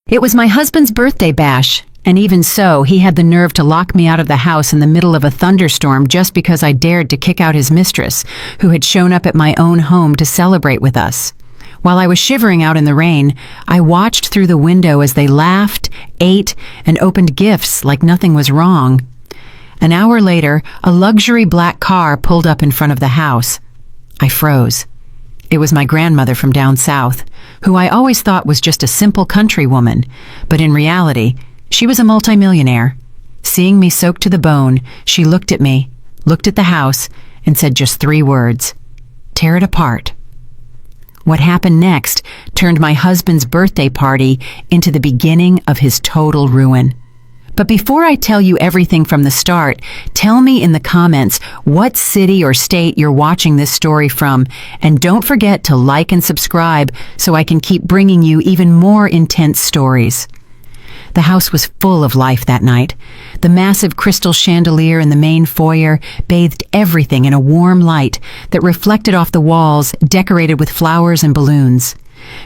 It was my husband's birthday bash, and even so, he had the nerve to lock me out of the house in the middle of a thunderstorm just because I dared to kick out his mistress, who had shown up at my own home to celebrate with us. While I was shivering out in the rain, I watched through the window as they laughed, ate, and opened gifts like nothing was wrong. An hour later, a luxury black car pulled up in front of the house. I froze. It was my grandmother from down south, who I always thought was just a simple country woman, but in reality, she was a multimillionaire. Seeing me soaked to the bone, she looked at me, looked at the house, and said just 3 words: "Tear it apart." What happened next turned my husband's birthday party into the beginning of his total ruin. But before I tell you everything from the start, tell me in the comments what city or state you're watching this story from, and don't forget to like and subscribe so I can keep bringing you even more intense stories. The house was full of life that night. The massive crystal chandelier in the main foyer bathed everything in a warm light that reflected off the walls decorated with flowers and balloons.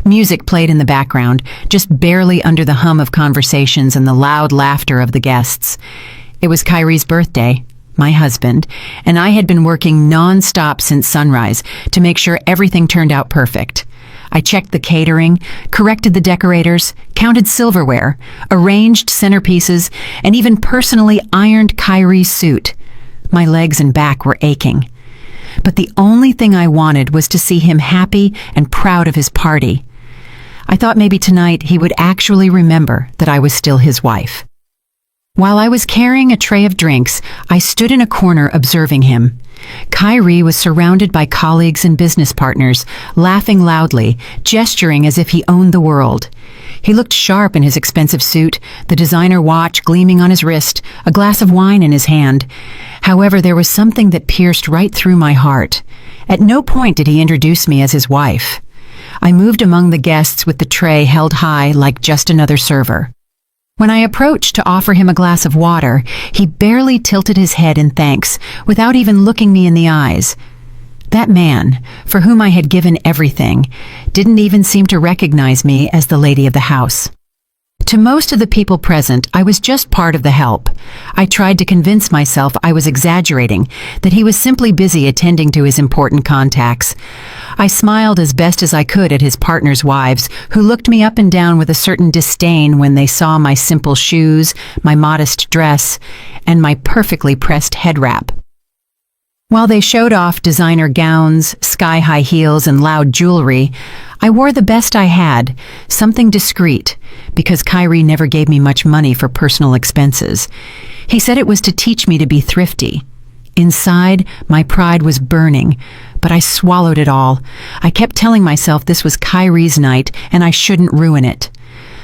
Music played in the background, just barely under the hum of conversations and the loud laughter of the guests. It was Kyrie's birthday, my husband, and I had been working non-stop since sunrise to make sure everything turned out perfect. I checked the catering, corrected the decorators, counted silverware, arranged centerpieces, and even personally ironed Kyrie's suit. My legs and back were aching. But the only thing I wanted was to see him happy and proud of his party. I thought maybe tonight he would actually remember that I was still his wife. While I was carrying a tray of drinks, I stood in a corner observing him. Kyrie was surrounded by colleagues and business partners, laughing loudly, gesturing as if he owned the world. He looked sharp in his expensive suit, the designer watch gleaming on his wrist, a glass of wine in his hand. However, there was something that pierced right through my heart. At no point did he introduce me as his wife. I moved among the guests with the tray held high like just another server. When I approached to offer him a glass of water, he barely tilted his head in thanks, without even looking me in the eyes. That man, for whom I had given everything, didn't even seem to recognize me as the lady of the house. To most of the people present, I was just part of the help. I tried to convince myself I was exaggerating, that he was simply busy attending to his important contacts. I smiled as best as I could at his partner's wives, who looked me up and down with a certain disdain when they saw my simple shoes, my modest dress, and my perfectly pressed head wrap. While they showed off designer gowns, sky-high heels, and loud jewelry, I wore the best I had, something discreet, because Kyrie never gave me much money for personal expenses. He said it was to teach me to be thrifty. Inside, my pride was burning, but I swallowed it all. I kept telling myself this was Kyrie's night, and I shouldn't ruin it.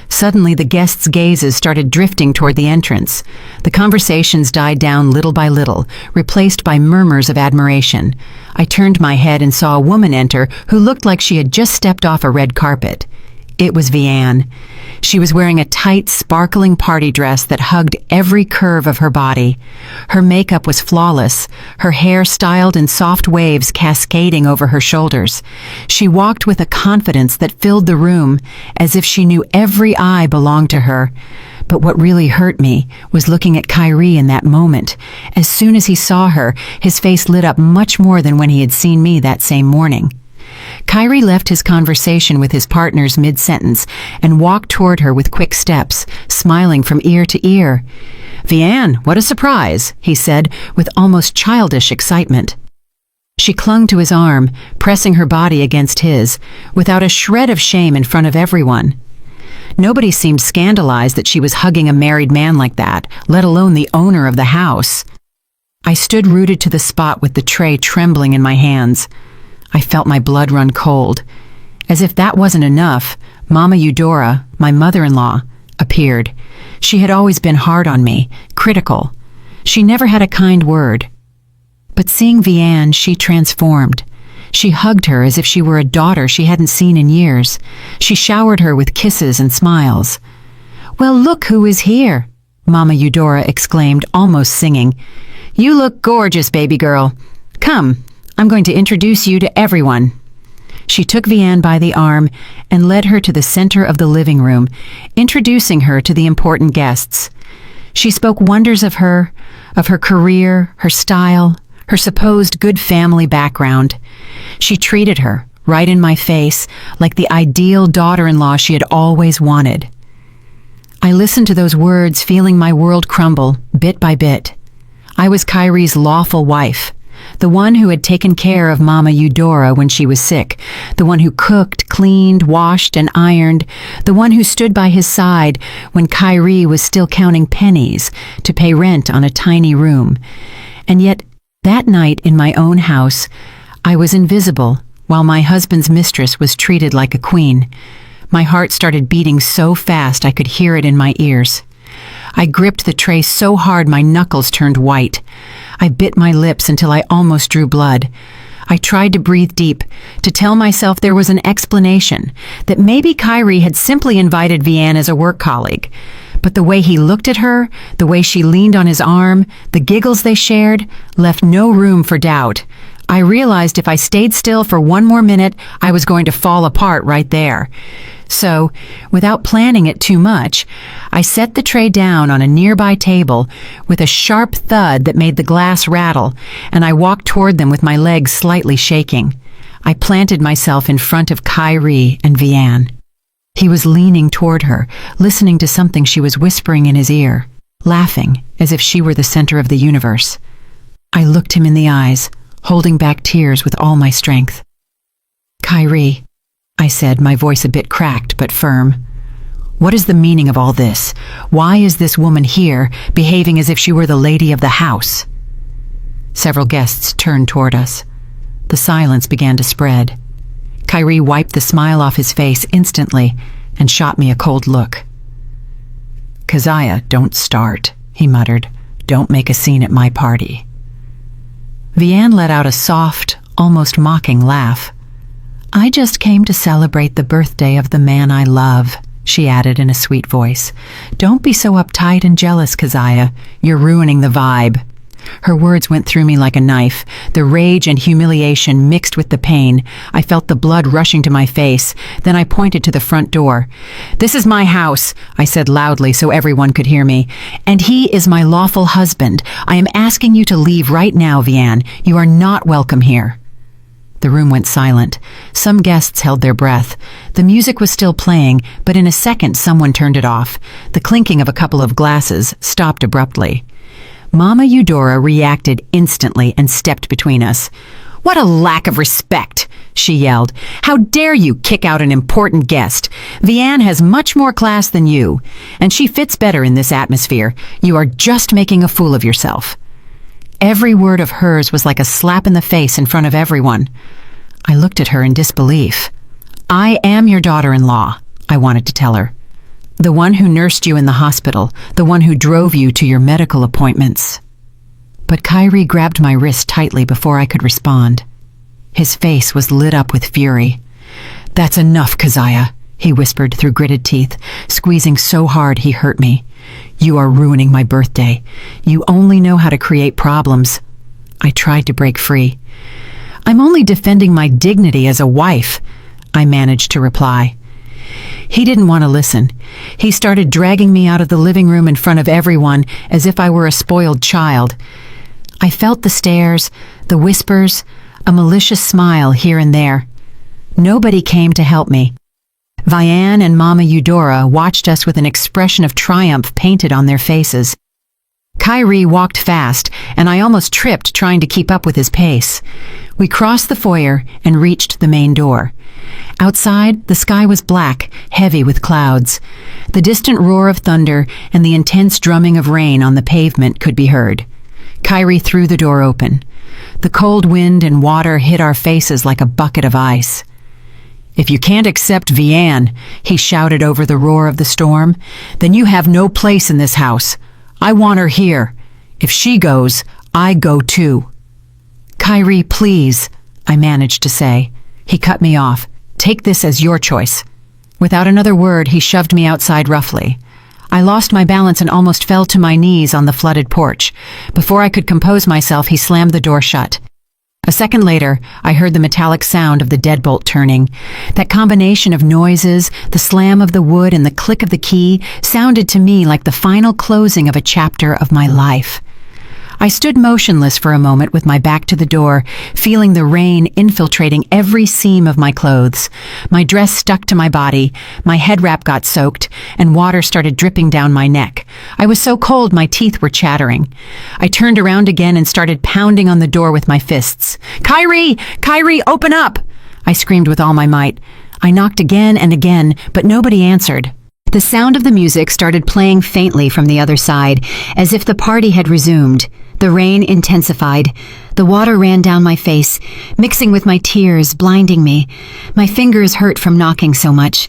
Suddenly, the guests' gazes started drifting toward the entrance. The conversations died down little by little, replaced by murmurs of admiration. I turned my head and saw a woman enter who looked like she had just stepped off a red carpet. It was Vianne. She was wearing a tight, sparkling party dress that hugged every curve of her body. Her makeup was flawless, her hair styled in soft waves cascading over her shoulders. She walked with a confidence that filled the room, as if she knew every eye belonged to her. But what really hurt me was looking at Kyrie in that moment. As soon as he saw her, his face lit up much more than when he had seen me that same morning. Kyrie left his conversation with his partners mid-sentence and walked toward her with quick steps, smiling from ear to ear. "Vianne, what a surprise," he said with almost childish excitement. She clung to his arm, pressing her body against his, without a shred of shame in front of everyone. Nobody seemed scandalized that she was hugging a married man like that, let alone the owner of the house. I stood rooted to the spot with the tray trembling in my hands. I felt my blood run cold. As if that wasn't enough, Mama Eudora, my mother-in-law, appeared. She had always been hard on me, critical. She never had a kind word. But seeing Vianne, she transformed. She hugged her as if she were a daughter she hadn't seen in years. She showered her with kisses and smiles. "Well, look who is here," Mama Eudora exclaimed, almost singing. "You look gorgeous, baby girl. Come, I'm going to introduce you to everyone." She took Vianne by the arm and led her to the center of the living room, introducing her to the important guests. She spoke wonders of her career, her style, her supposed good family background. She treated her, right in my face, like the ideal daughter-in-law she had always wanted. I listened to those words, feeling my world crumble, bit by bit. I was Kyrie's lawful wife, the one who had taken care of Mama Eudora when she was sick, the one who cooked, cleaned, washed, and ironed, the one who stood by his side when Kyrie was still counting pennies to pay rent on a tiny room. And yet, that night in my own house, I was invisible, while my husband's mistress was treated like a queen. My heart started beating so fast I could hear it in my ears. I gripped the tray so hard my knuckles turned white. I bit my lips until I almost drew blood. I tried to breathe deep, to tell myself there was an explanation, that maybe Kyrie had simply invited Vianne as a work colleague. But the way he looked at her, the way she leaned on his arm, the giggles they shared, left no room for doubt. I realized if I stayed still for one more minute, I was going to fall apart right there. So, without planning it too much, I set the tray down on a nearby table with a sharp thud that made the glass rattle, and I walked toward them with my legs slightly shaking. I planted myself in front of Kyrie and Vianne. He was leaning toward her, listening to something she was whispering in his ear, laughing as if she were the center of the universe. I looked him in the eyes, holding back tears with all my strength. "Kyrie," I said, my voice a bit cracked but firm. "What is the meaning of all this? Why is this woman here, behaving as if she were the lady of the house?" Several guests turned toward us. The silence began to spread. Kyrie wiped the smile off his face instantly and shot me a cold look. "Keziah, don't start," he muttered. "Don't make a scene at my party." Vianne let out a soft, almost mocking laugh. "I just came to celebrate the birthday of the man I love," she added in a sweet voice. "Don't be so uptight and jealous, Keziah. You're ruining the vibe." Her words went through me like a knife, the rage and humiliation mixed with the pain. I felt the blood rushing to my face. Then I pointed to the front door. "This is my house," I said loudly so everyone could hear me. "And he is my lawful husband. I am asking you to leave right now, Vianne. You are not welcome here." The room went silent. Some guests held their breath. The music was still playing, but in a second someone turned it off. The clinking of a couple of glasses stopped abruptly. Mama Eudora reacted instantly and stepped between us. "What a lack of respect!" she yelled. "How dare you kick out an important guest? Vianne has much more class than you, and she fits better in this atmosphere. You are just making a fool of yourself." Every word of hers was like a slap in the face in front of everyone. I looked at her in disbelief. "I am your daughter-in-law," I wanted to tell her. "The one who nursed you in the hospital, the one who drove you to your medical appointments." But Kyrie grabbed my wrist tightly before I could respond. His face was lit up with fury. "That's enough, Keziah," he whispered through gritted teeth, squeezing so hard he hurt me. "You are ruining my birthday. You only know how to create problems." I tried to break free. "I'm only defending my dignity as a wife," I managed to reply. He didn't want to listen. He started dragging me out of the living room in front of everyone as if I were a spoiled child. I felt the stares, the whispers, a malicious smile here and there. Nobody came to help me. Vianne and Mama Eudora watched us with an expression of triumph painted on their faces. Kyrie walked fast, and I almost tripped trying to keep up with his pace. We crossed the foyer and reached the main door. Outside, the sky was black, heavy with clouds. The distant roar of thunder and the intense drumming of rain on the pavement could be heard. Kyrie threw the door open. The cold wind and water hit our faces like a bucket of ice. "If you can't accept Vianne," he shouted over the roar of the storm, "then you have no place in this house. I want her here. If she goes, I go too." "Kyrie, please," I managed to say. He cut me off. "Take this as your choice." Without another word, he shoved me outside roughly. I lost my balance and almost fell to my knees on the flooded porch. Before I could compose myself, he slammed the door shut. A second later, I heard the metallic sound of the deadbolt turning. That combination of noises, the slam of the wood and the click of the key, sounded to me like the final closing of a chapter of my life. I stood motionless for a moment with my back to the door, feeling the rain infiltrating every seam of my clothes. My dress stuck to my body, my head wrap got soaked, and water started dripping down my neck. I was so cold my teeth were chattering. I turned around again and started pounding on the door with my fists. "Kyrie! Kyrie, open up!" I screamed with all my might. I knocked again and again, but nobody answered. The sound of the music started playing faintly from the other side, as if the party had resumed. The rain intensified. The water ran down my face, mixing with my tears, blinding me. My fingers hurt from knocking so much.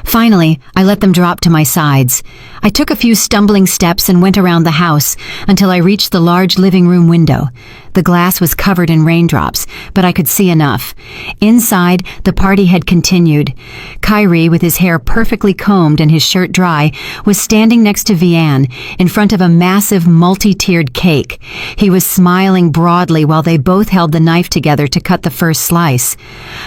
Finally, I let them drop to my sides. I took a few stumbling steps and went around the house until I reached the large living room window. The glass was covered in raindrops, but I could see enough. Inside, the party had continued. Kyrie, with his hair perfectly combed and his shirt dry, was standing next to Vianne in front of a massive multi-tiered cake. He was smiling broadly while they both held the knife together to cut the first slice.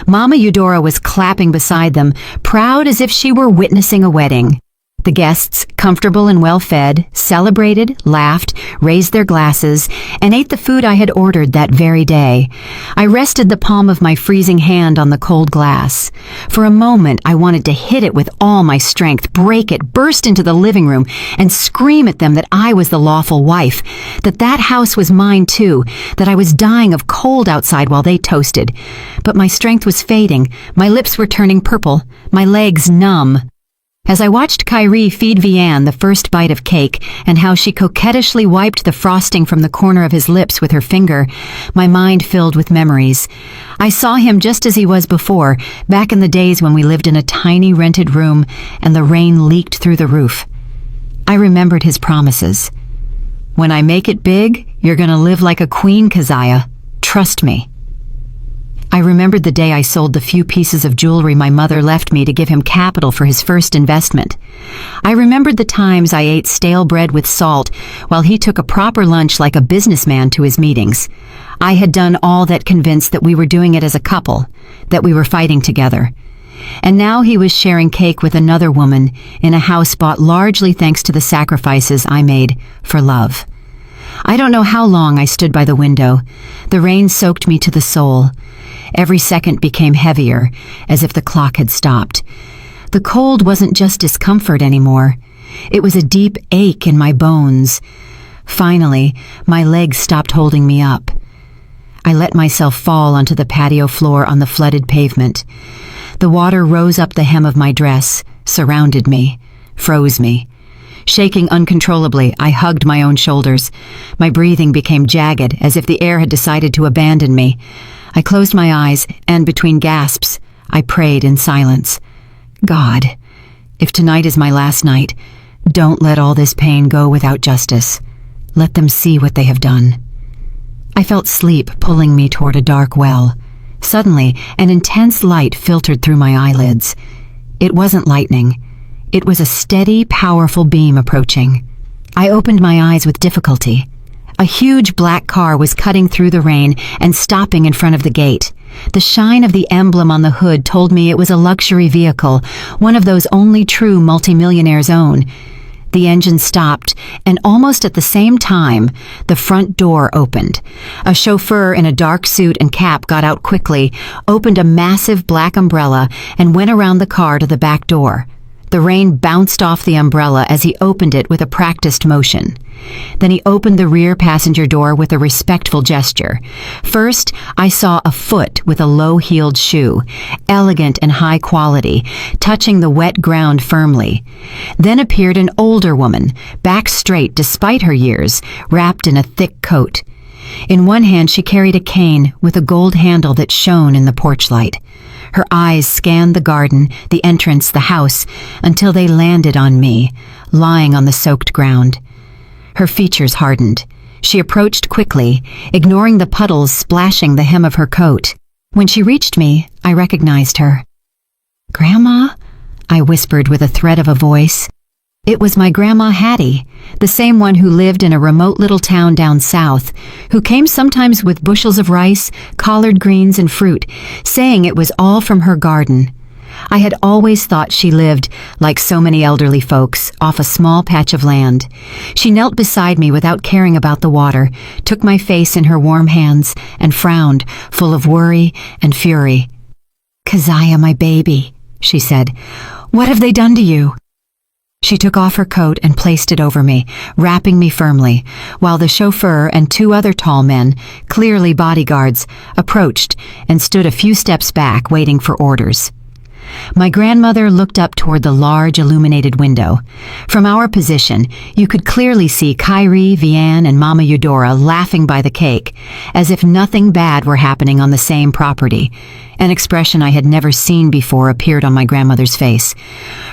Mama Eudora was clapping beside them, proud as if she were witnessing a wedding. The guests, comfortable and well-fed, celebrated, laughed, raised their glasses, and ate the food I had ordered that very day. I rested the palm of my freezing hand on the cold glass. For a moment, I wanted to hit it with all my strength, break it, burst into the living room, and scream at them that I was the lawful wife, that house was mine too, that I was dying of cold outside while they toasted. But my strength was fading, my lips were turning purple, my legs numb. As I watched Kyrie feed Vianne the first bite of cake and how she coquettishly wiped the frosting from the corner of his lips with her finger, my mind filled with memories. I saw him just as he was before, back in the days when we lived in a tiny rented room and the rain leaked through the roof. I remembered his promises. "When I make it big, you're gonna live like a queen, Keziah. Trust me." I remembered the day I sold the few pieces of jewelry my mother left me to give him capital for his first investment. I remembered the times I ate stale bread with salt while he took a proper lunch like a businessman to his meetings. I had done all that convinced that we were doing it as a couple, that we were fighting together. And now he was sharing cake with another woman in a house bought largely thanks to the sacrifices I made for love. I don't know how long I stood by the window. The rain soaked me to the soul. Every second became heavier, as if the clock had stopped. The cold wasn't just discomfort anymore. It was a deep ache in my bones. Finally, my legs stopped holding me up. I let myself fall onto the patio floor on the flooded pavement. The water rose up the hem of my dress, surrounded me, froze me. Shaking uncontrollably, I hugged my own shoulders. My breathing became jagged, as if the air had decided to abandon me. I closed my eyes, and between gasps, I prayed in silence. God, if tonight is my last night, don't let all this pain go without justice. Let them see what they have done. I felt sleep pulling me toward a dark well. Suddenly, an intense light filtered through my eyelids. It wasn't lightning. It was a steady, powerful beam approaching. I opened my eyes with difficulty. A huge black car was cutting through the rain and stopping in front of the gate. The shine of the emblem on the hood told me it was a luxury vehicle, one of those only true multimillionaires own. The engine stopped, and almost at the same time, the front door opened. A chauffeur in a dark suit and cap got out quickly, opened a massive black umbrella, and went around the car to the back door. The rain bounced off the umbrella as he opened it with a practiced motion. Then he opened the rear passenger door with a respectful gesture. First, I saw a foot with a low-heeled shoe, elegant and high quality, touching the wet ground firmly. Then appeared an older woman, back straight despite her years, wrapped in a thick coat. In one hand she carried a cane with a gold handle that shone in the porch light. Her eyes scanned the garden, the entrance, the house, until they landed on me, lying on the soaked ground. Her features hardened. She approached quickly, ignoring the puddles splashing the hem of her coat. When she reached me, I recognized her. "Grandma?" I whispered with a thread of a voice. It was my Grandma Hattie, the same one who lived in a remote little town down south, who came sometimes with bushels of rice, collard greens, and fruit, saying it was all from her garden. I had always thought she lived, like so many elderly folks, off a small patch of land. She knelt beside me without caring about the water, took my face in her warm hands, and frowned, full of worry and fury. "Keziah, my baby," she said, "what have they done to you?" She took off her coat and placed it over me, wrapping me firmly, while the chauffeur and two other tall men, clearly bodyguards, approached and stood a few steps back waiting for orders. My grandmother looked up toward the large illuminated window. From our position, you could clearly see Kyrie, Vianne, and Mama Eudora laughing by the cake, as if nothing bad were happening on the same property. An expression I had never seen before appeared on my grandmother's face.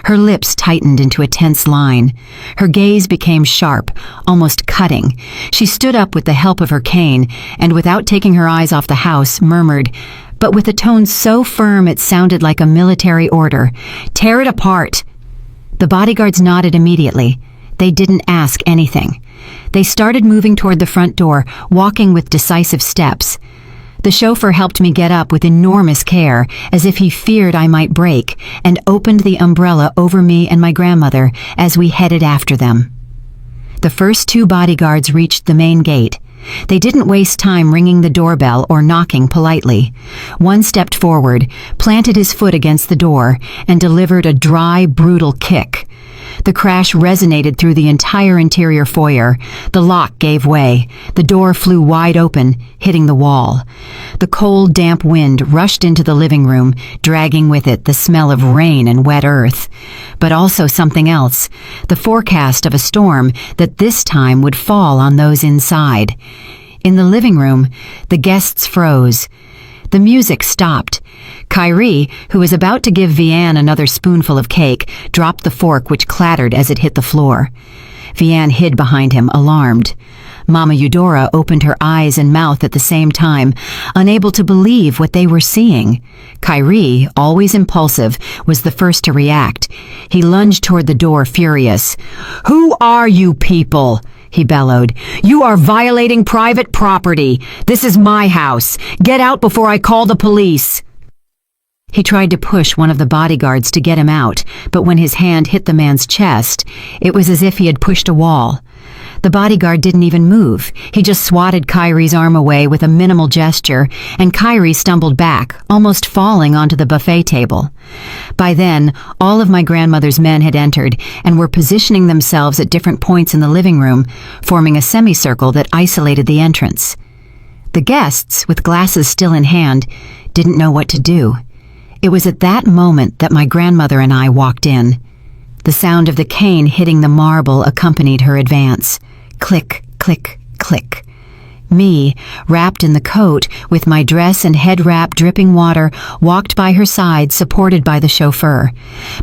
Her lips tightened into a tense line. Her gaze became sharp, almost cutting. She stood up with the help of her cane, and without taking her eyes off the house, murmured, but with a tone so firm it sounded like a military order, "Tear it apart." The bodyguards nodded immediately. They didn't ask anything. They started moving toward the front door, walking with decisive steps. The chauffeur helped me get up with enormous care, as if he feared I might break, and opened the umbrella over me and my grandmother as we headed after them. The first two bodyguards reached the main gate. They didn't waste time ringing the doorbell or knocking politely. One stepped forward, planted his foot against the door, and delivered a dry, brutal kick. The crash resonated through the entire interior foyer. The lock gave way. The door flew wide open, hitting the wall. The cold, damp wind rushed into the living room, dragging with it the smell of rain and wet earth. But also something else, the forecast of a storm that this time would fall on those inside. In the living room, the guests froze. The music stopped. Kyrie, who was about to give Vianne another spoonful of cake, dropped the fork which clattered as it hit the floor. Vianne hid behind him, alarmed. Mama Eudora opened her eyes and mouth at the same time, unable to believe what they were seeing. Kyrie, always impulsive, was the first to react. He lunged toward the door, furious. "Who are you people?" he bellowed. "You are violating private property. This is my house. Get out before I call the police." He tried to push one of the bodyguards to get him out, but when his hand hit the man's chest, it was as if he had pushed a wall. The bodyguard didn't even move. He just swatted Kyrie's arm away with a minimal gesture, and Kyrie stumbled back, almost falling onto the buffet table. By then, all of my grandmother's men had entered and were positioning themselves at different points in the living room, forming a semicircle that isolated the entrance. The guests, with glasses still in hand, didn't know what to do. It was at that moment that my grandmother and I walked in. The sound of the cane hitting the marble accompanied her advance. Click, click, click. Me, wrapped in the coat, with my dress and head wrap dripping water, walked by her side, supported by the chauffeur.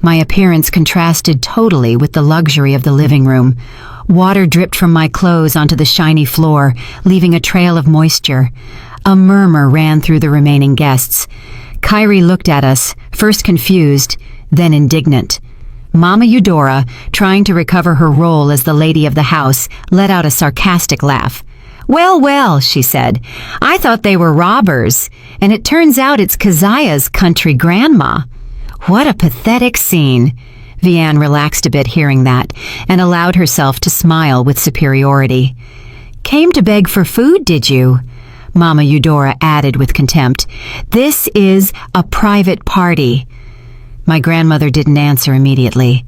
My appearance contrasted totally with the luxury of the living room. Water dripped from my clothes onto the shiny floor, leaving a trail of moisture. A murmur ran through the remaining guests. Kyrie looked at us, first confused, then indignant. Mama Eudora, trying to recover her role as the lady of the house, let out a sarcastic laugh. "Well, well," she said, "I thought they were robbers, and it turns out it's Keziah's country grandma." What a pathetic scene. Vianne relaxed a bit hearing that, and allowed herself to smile with superiority. "Came to beg for food, did you?" Mama Eudora added with contempt. "This is a private party." My grandmother didn't answer immediately.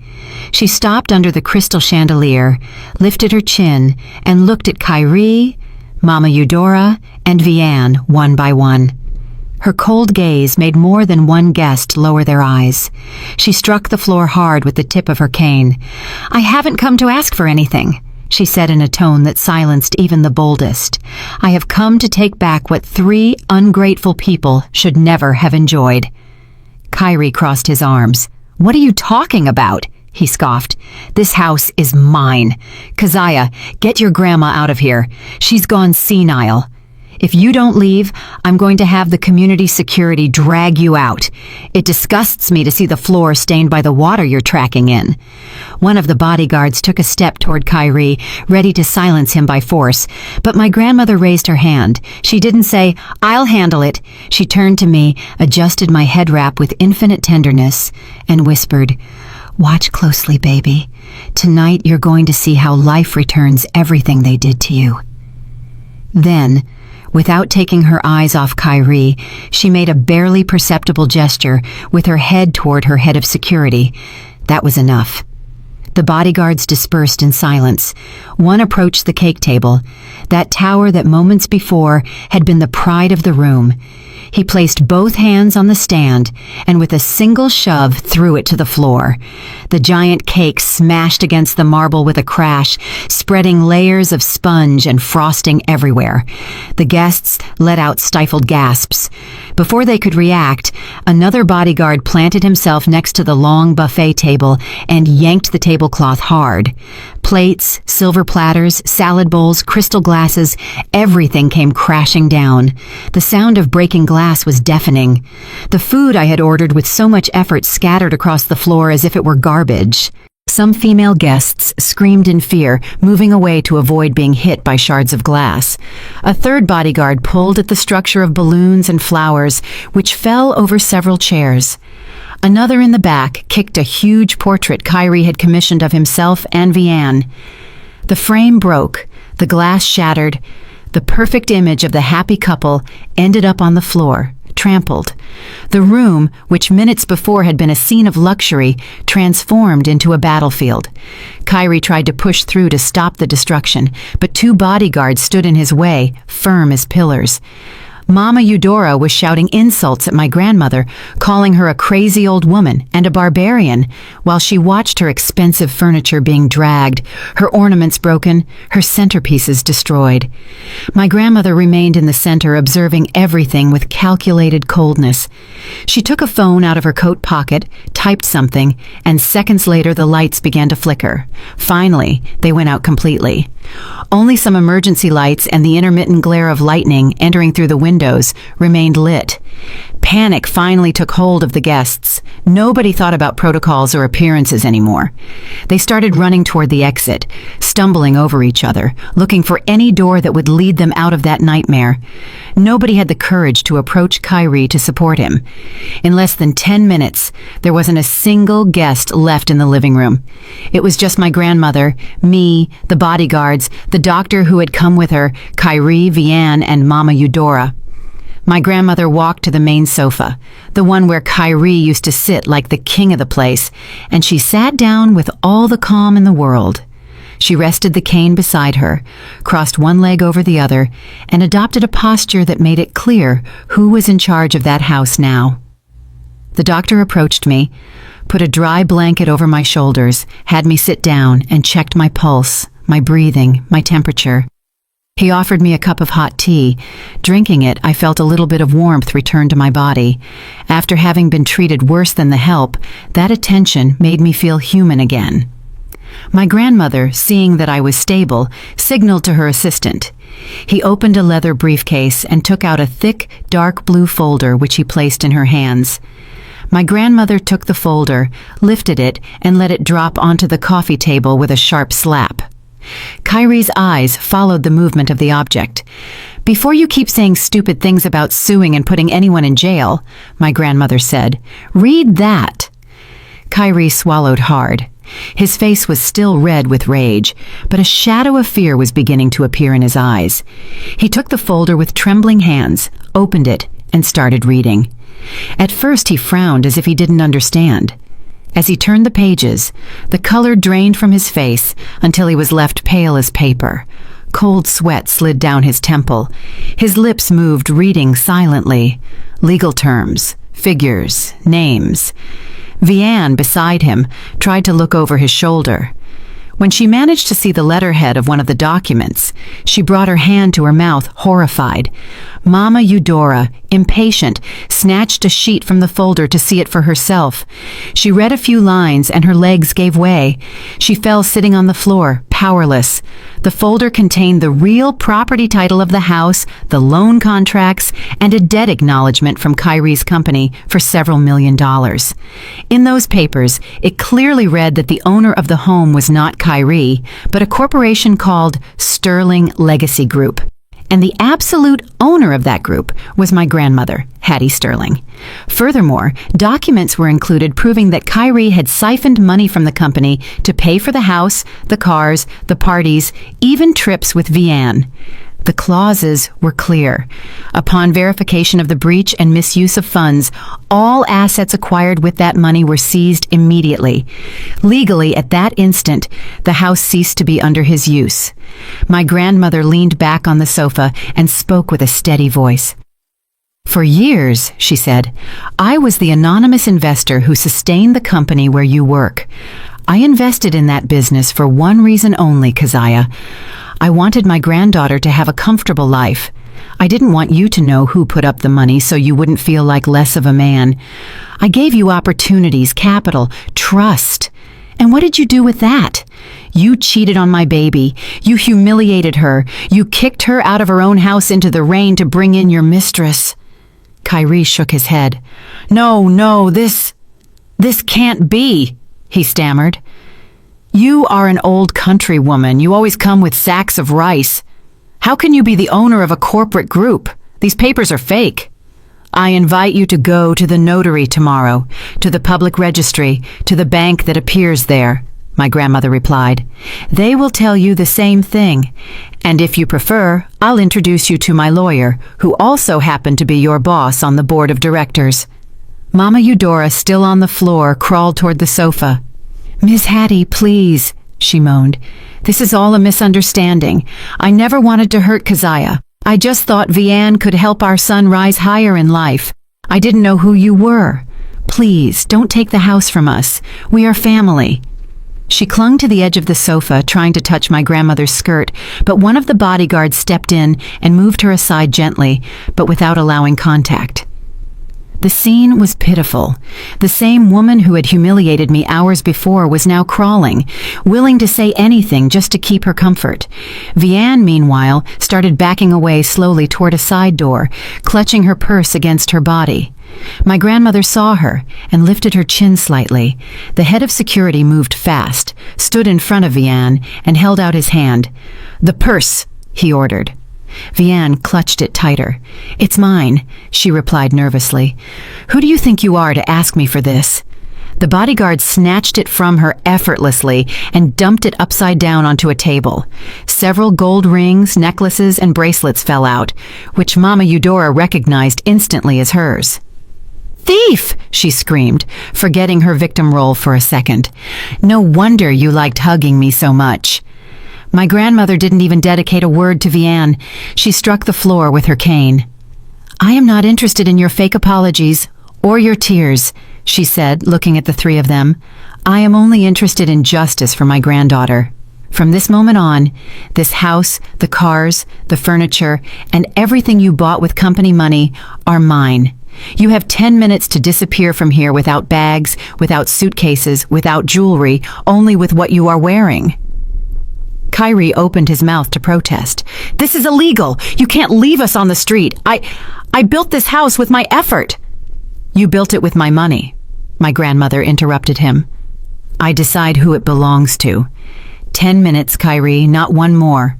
She stopped under the crystal chandelier, lifted her chin, and looked at Kyrie, Mama Eudora, and Vianne one by one. Her cold gaze made more than one guest lower their eyes. She struck the floor hard with the tip of her cane. "I haven't come to ask for anything," she said in a tone that silenced even the boldest. "I have come to take back what 3 ungrateful people should never have enjoyed." Kyrie crossed his arms. "What are you talking about?" he scoffed. "This house is mine. Keziah, get your grandma out of here. She's gone senile." If you don't leave, I'm going to have the community security drag you out. It disgusts me to see the floor stained by the water you're tracking in." One of the bodyguards took a step toward Kyrie, ready to silence him by force, but my grandmother raised her hand. She didn't say, "I'll handle it." She turned to me, adjusted my head wrap with infinite tenderness, and whispered, "Watch closely, baby. Tonight you're going to see how life returns everything they did to you." Then, without taking her eyes off Kyrie, she made a barely perceptible gesture with her head toward her head of security. That was enough. The bodyguards dispersed in silence. One approached the cake table, that tower that moments before had been the pride of the room. He placed both hands on the stand and with a single shove threw it to the floor. The giant cake smashed against the marble with a crash, spreading layers of sponge and frosting everywhere. The guests let out stifled gasps. Before they could react, another bodyguard planted himself next to the long buffet table and yanked the tablecloth hard. Plates, silver platters, salad bowls, crystal glasses, everything came crashing down. The sound of breaking glass was deafening. The food I had ordered with so much effort scattered across the floor as if it were garbage. Some female guests screamed in fear, moving away to avoid being hit by shards of glass. A third bodyguard pulled at the structure of balloons and flowers, which fell over several chairs. Another in the back kicked a huge portrait Kyrie had commissioned of himself and Vianne. The frame broke, the glass shattered. The perfect image of the happy couple ended up on the floor, trampled. The room, which minutes before had been a scene of luxury, transformed into a battlefield. Kyrie tried to push through to stop the destruction, but two bodyguards stood in his way, firm as pillars. Mama Eudora was shouting insults at my grandmother, calling her a crazy old woman and a barbarian, while she watched her expensive furniture being dragged, her ornaments broken, her centerpieces destroyed. My grandmother remained in the center, observing everything with calculated coldness. She took a phone out of her coat pocket, typed something, and seconds later the lights began to flicker. Finally, they went out completely. Only some emergency lights and the intermittent glare of lightning entering through the windows remained lit. Panic finally took hold of the guests. Nobody thought about protocols or appearances anymore. They started running toward the exit, stumbling over each other, looking for any door that would lead them out of that nightmare. Nobody had the courage to approach Kyrie to support him. In less than 10 minutes, there wasn't a single guest left in the living room. It was just my grandmother, me, the bodyguards, the doctor who had come with her, Kyrie, Vianne, and Mama Eudora. My grandmother walked to the main sofa, the one where Kyrie used to sit like the king of the place, and she sat down with all the calm in the world. She rested the cane beside her, crossed one leg over the other, and adopted a posture that made it clear who was in charge of that house now. The doctor approached me, put a dry blanket over my shoulders, had me sit down, and checked my pulse, my breathing, my temperature. He offered me a cup of hot tea. Drinking it, I felt a little bit of warmth return to my body. After having been treated worse than the help, that attention made me feel human again. My grandmother, seeing that I was stable, signaled to her assistant. He opened a leather briefcase and took out a thick, dark blue folder which he placed in her hands. My grandmother took the folder, lifted it, and let it drop onto the coffee table with a sharp slap. Kyrie's eyes followed the movement of the object. "Before you keep saying stupid things about suing and putting anyone in jail," my grandmother said, "read that." Kyrie swallowed hard. His face was still red with rage, but a shadow of fear was beginning to appear in his eyes. He took the folder with trembling hands, opened it, and started reading. At first he frowned as if he didn't understand. As he turned the pages, the color drained from his face until he was left pale as paper. Cold sweat slid down his temple. His lips moved, reading silently. Legal terms, figures, names. Vianne, beside him, tried to look over his shoulder. When she managed to see the letterhead of one of the documents, she brought her hand to her mouth, horrified. Mama Eudora, impatient, snatched a sheet from the folder to see it for herself. She read a few lines and her legs gave way. She fell sitting on the floor, powerless. The folder contained the real property title of the house, the loan contracts, and a debt acknowledgement from Kyrie's company for several $1,000,000. In those papers, it clearly read that the owner of the home was not Kyrie, but a corporation called Sterling Legacy Group. And the absolute owner of that group was my grandmother, Hattie Sterling. Furthermore, documents were included proving that Kyrie had siphoned money from the company to pay for the house, the cars, the parties, even trips with Vianne. The clauses were clear. Upon verification of the breach and misuse of funds, all assets acquired with that money were seized immediately. Legally, at that instant, the house ceased to be under his use. My grandmother leaned back on the sofa and spoke with a steady voice. "For years," she said, "I was the anonymous investor who sustained the company where you work. I invested in that business for one reason only, Keziah. I wanted my granddaughter to have a comfortable life. I didn't want you to know who put up the money so you wouldn't feel like less of a man. I gave you opportunities, capital, trust. And what did you do with that? You cheated on my baby. You humiliated her. You kicked her out of her own house into the rain to bring in your mistress." Kyrie shook his head. No, this can't be," he stammered. "You are an old country woman. You always come with sacks of rice. How can you be the owner of a corporate group? These papers are fake. I invite you to go to the notary tomorrow, to the public registry, to the bank that appears there," my grandmother replied. "They will tell you the same thing. And if you prefer, I'll introduce you to my lawyer, who also happened to be your boss on the board of directors." Mama Eudora, still on the floor, crawled toward the sofa. "Miss Hattie, please," she moaned. "This is all a misunderstanding. I never wanted to hurt Keziah. I just thought Vianne could help our son rise higher in life. I didn't know who you were. Please, don't take the house from us. We are family." She clung to the edge of the sofa, trying to touch my grandmother's skirt, but one of the bodyguards stepped in and moved her aside gently, but without allowing contact. The scene was pitiful. The same woman who had humiliated me hours before was now crawling, willing to say anything just to keep her comfort. Vianne, meanwhile, started backing away slowly toward a side door, clutching her purse against her body. My grandmother saw her and lifted her chin slightly. The head of security moved fast, stood in front of Vianne, and held out his hand. "The purse," he ordered. Vianne clutched it tighter. "It's mine," she replied nervously. "Who do you think you are to ask me for this?" The bodyguard snatched it from her effortlessly and dumped it upside down onto a table. Several gold rings, necklaces, and bracelets fell out, which Mama Eudora recognized instantly as hers. "Thief!" she screamed, forgetting her victim role for a second. "No wonder you liked hugging me so much." My grandmother didn't even dedicate a word to Vianne. She struck the floor with her cane. "I am not interested in your fake apologies or your tears," she said, looking at the three of them. "I am only interested in justice for my granddaughter. From this moment on, this house, the cars, the furniture, and everything you bought with company money are mine. You have 10 minutes to disappear from here without bags, without suitcases, without jewelry, only with what you are wearing." Kyrie opened his mouth to protest. "This is illegal. You can't leave us on the street. I built this house with my effort." "You built it with my money," my grandmother interrupted him. "I decide who it belongs to. 10 minutes, Kyrie, not one more.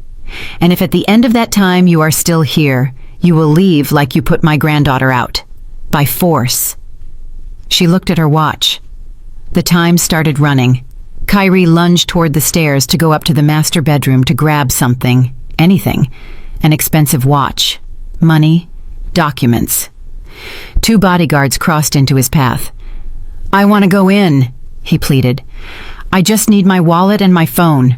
And if at the end of that time you are still here, you will leave like you put my granddaughter out. By force." She looked at her watch. The time started running. Kyrie lunged toward the stairs to go up to the master bedroom to grab something, anything, an expensive watch, money, documents. 2 bodyguards crossed into his path. "I want to go in," he pleaded. "I just need my wallet and my phone."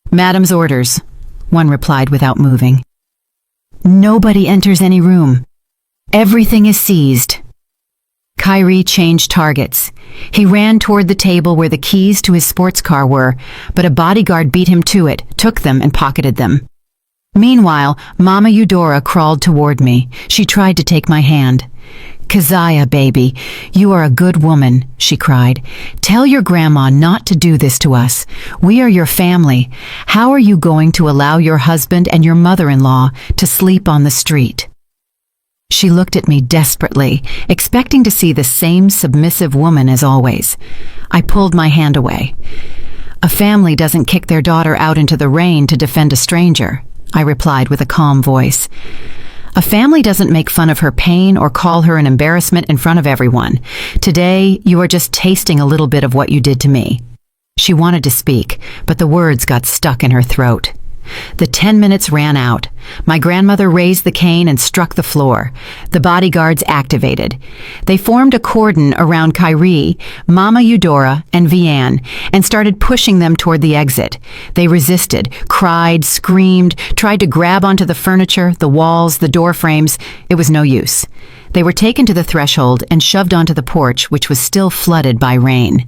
"Madam's orders," one replied without moving. "Nobody enters any room. Everything is seized." Kyrie changed targets. He ran toward the table where the keys to his sports car were, but a bodyguard beat him to it, took them, and pocketed them. Meanwhile, Mama Eudora crawled toward me. She tried to take my hand. "Keziah, baby, you are a good woman," she cried. "Tell your grandma not to do this to us. We are your family. How are you going to allow your husband and your mother-in-law to sleep on the street?" She looked at me desperately, expecting to see the same submissive woman as always. I pulled my hand away. "A family doesn't kick their daughter out into the rain to defend a stranger," I replied with a calm voice. "A family doesn't make fun of her pain or call her an embarrassment in front of everyone. Today, you are just tasting a little bit of what you did to me." She wanted to speak, but the words got stuck in her throat. The 10 minutes ran out. My grandmother raised the cane and struck the floor. The bodyguards activated. They formed a cordon around Kyrie, Mama Eudora, and Vianne, and started pushing them toward the exit. They resisted, cried, screamed, tried to grab onto the furniture, the walls, the door frames. It was no use. They were taken to the threshold and shoved onto the porch, which was still flooded by rain.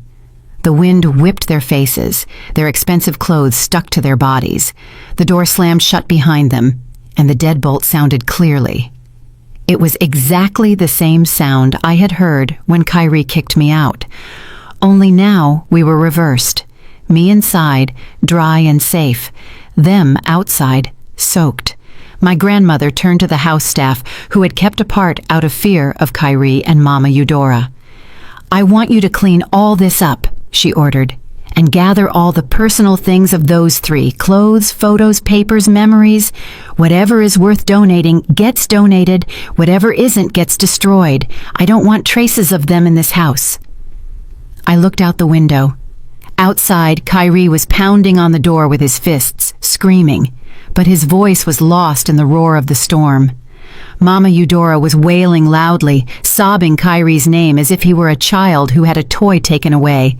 The wind whipped their faces. Their expensive clothes stuck to their bodies. The door slammed shut behind them, and the deadbolt sounded clearly. It was exactly the same sound I had heard when Kyrie kicked me out. Only now we were reversed. Me inside, dry and safe. Them outside, soaked. My grandmother turned to the house staff, who had kept apart out of fear of Kyrie and Mama Eudora. "I want you to clean all this up," she ordered, "and gather all the personal things of those three, clothes, photos, papers, memories. Whatever is worth donating gets donated. Whatever isn't gets destroyed. I don't want traces of them in this house." I looked out the window. Outside, Kyrie was pounding on the door with his fists, screaming, but his voice was lost in the roar of the storm. Mama Eudora was wailing loudly, sobbing Kyrie's name as if he were a child who had a toy taken away.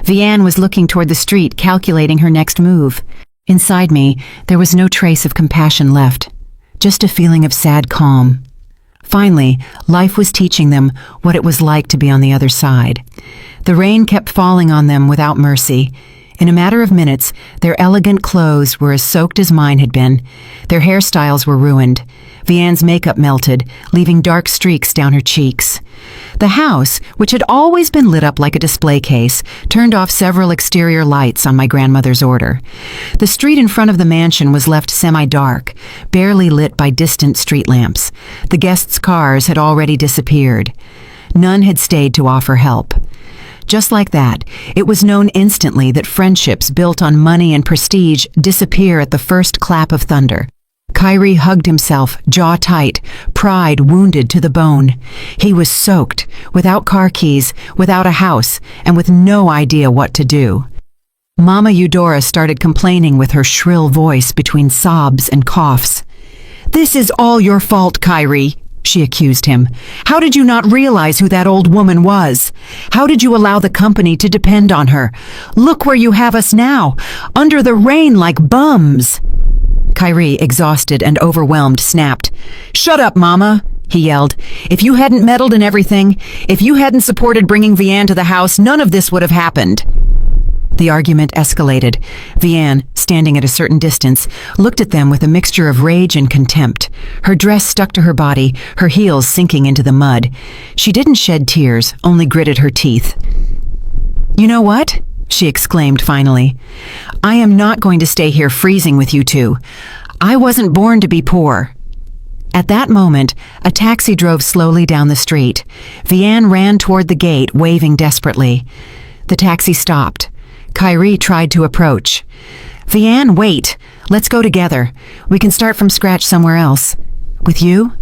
Vianne was looking toward the street, calculating her next move. Inside me, there was no trace of compassion left, just a feeling of sad calm. Finally, life was teaching them what it was like to be on the other side. The rain kept falling on them without mercy. In a matter of minutes, their elegant clothes were as soaked as mine had been. Their hairstyles were ruined. Vianne's makeup melted, leaving dark streaks down her cheeks. The house, which had always been lit up like a display case, turned off several exterior lights on my grandmother's order. The street in front of the mansion was left semi-dark, barely lit by distant street lamps. The guests' cars had already disappeared. None had stayed to offer help. Just like that, it was known instantly that friendships built on money and prestige disappear at the first clap of thunder. Kyrie hugged himself, jaw tight, pride wounded to the bone. He was soaked, without car keys, without a house, and with no idea what to do. Mama Eudora started complaining with her shrill voice between sobs and coughs. "This is all your fault, Kyrie," she accused him. "How did you not realize who that old woman was? How did you allow the company to depend on her? Look where you have us now, under the rain like bums." Kyrie, exhausted and overwhelmed, snapped. "Shut up, Mama," he yelled. "If you hadn't meddled in everything, if you hadn't supported bringing Vianne to the house, none of this would have happened." The argument escalated. Vianne, standing at a certain distance, looked at them with a mixture of rage and contempt. Her dress stuck to her body, her heels sinking into the mud. She didn't shed tears, only gritted her teeth. "You know what?" she exclaimed finally. "I am not going to stay here freezing with you two. I wasn't born to be poor." At that moment, a taxi drove slowly down the street. Vianne ran toward the gate, waving desperately. The taxi stopped. Kyrie tried to approach. "Vianne, wait. Let's go together. We can start from scratch somewhere else." "With you?"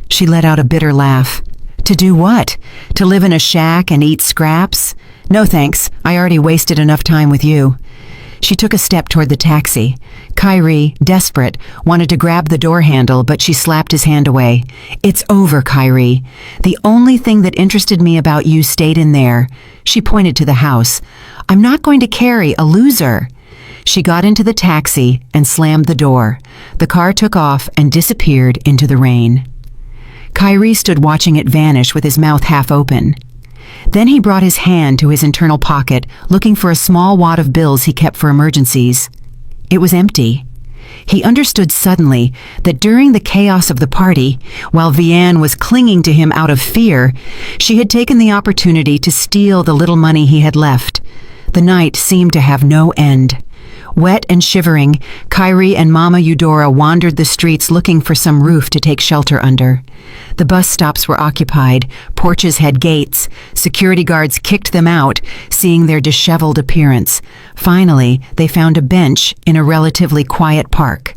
She let out a bitter laugh. "To do what? To live in a shack and eat scraps? No thanks. I already wasted enough time with you." She took a step toward the taxi. Kyrie, desperate, wanted to grab the door handle, but she slapped his hand away. "It's over, Kyrie. The only thing that interested me about you stayed in there." She pointed to the house. "I'm not going to carry a loser." She got into the taxi and slammed the door. The car took off and disappeared into the rain. Kyrie stood watching it vanish with his mouth half open. Then he brought his hand to his internal pocket, looking for a small wad of bills he kept for emergencies. It was empty. He understood suddenly that during the chaos of the party, while Vianne was clinging to him out of fear, she had taken the opportunity to steal the little money he had left. The night seemed to have no end. Wet and shivering, Kyrie and Mama Eudora wandered the streets looking for some roof to take shelter under. The bus stops were occupied, porches had gates, security guards kicked them out, seeing their disheveled appearance. Finally, they found a bench in a relatively quiet park.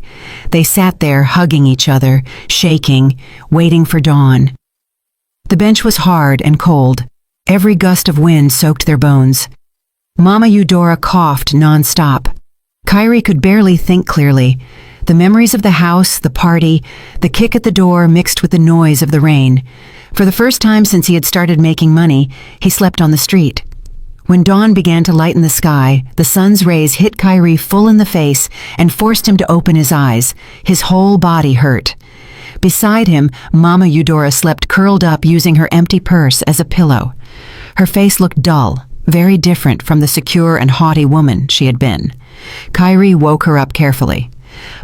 They sat there hugging each other, shaking, waiting for dawn. The bench was hard and cold. Every gust of wind soaked their bones. Mama Eudora coughed nonstop. Kyrie could barely think clearly. The memories of the house, the party, the kick at the door mixed with the noise of the rain. For the first time since he had started making money, he slept on the street. When dawn began to lighten the sky, the sun's rays hit Kyrie full in the face and forced him to open his eyes. His whole body hurt. Beside him, Mama Eudora slept curled up using her empty purse as a pillow. Her face looked dull, very different from the secure and haughty woman she had been. Kyrie woke her up carefully.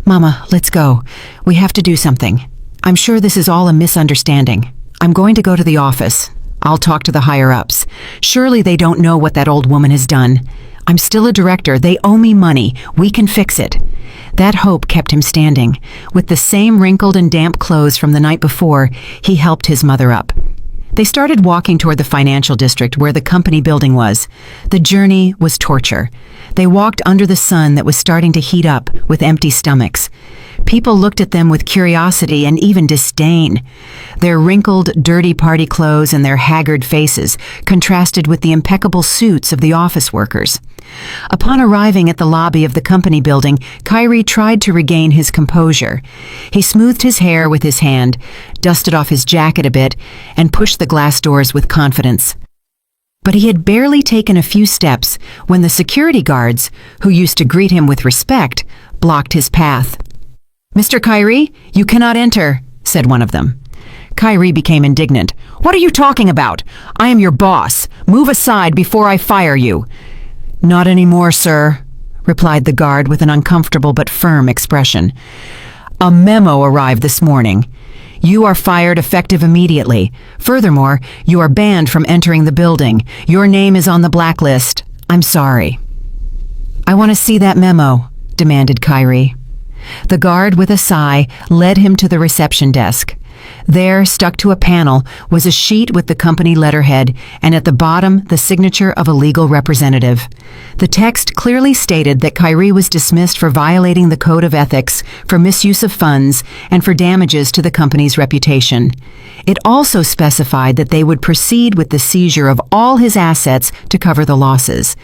"Mama, let's go. We have to do something. I'm sure this is all a misunderstanding. I'm going to go to the office. I'll talk to the higher-ups. Surely they don't know what that old woman has done. I'm still a director. They owe me money. We can fix it." That hope kept him standing. With the same wrinkled and damp clothes from the night before, he helped his mother up. They started walking toward the financial district where the company building was. The journey was torture. They walked under the sun that was starting to heat up with empty stomachs. People looked at them with curiosity and even disdain. Their wrinkled, dirty party clothes and their haggard faces contrasted with the impeccable suits of the office workers. Upon arriving at the lobby of the company building, Kyrie tried to regain his composure. He smoothed his hair with his hand, dusted off his jacket a bit, and pushed the glass doors with confidence. But he had barely taken a few steps when the security guards, who used to greet him with respect, blocked his path. "Mr. Kyrie, you cannot enter," said one of them. Kyrie became indignant. "What are you talking about? I am your boss. Move aside before I fire you." "Not anymore, sir," replied the guard with an uncomfortable but firm expression. "A memo arrived this morning. You are fired effective immediately. Furthermore, you are banned from entering the building. Your name is on the blacklist. I'm sorry." "I want to see that memo," demanded Kyrie. The guard, with a sigh, led him to the reception desk. There, stuck to a panel, was a sheet with the company letterhead, and at the bottom, the signature of a legal representative. The text clearly stated that Kyrie was dismissed for violating the code of ethics, for misuse of funds, and for damages to the company's reputation. It also specified that they would proceed with the seizure of all his assets to cover the losses.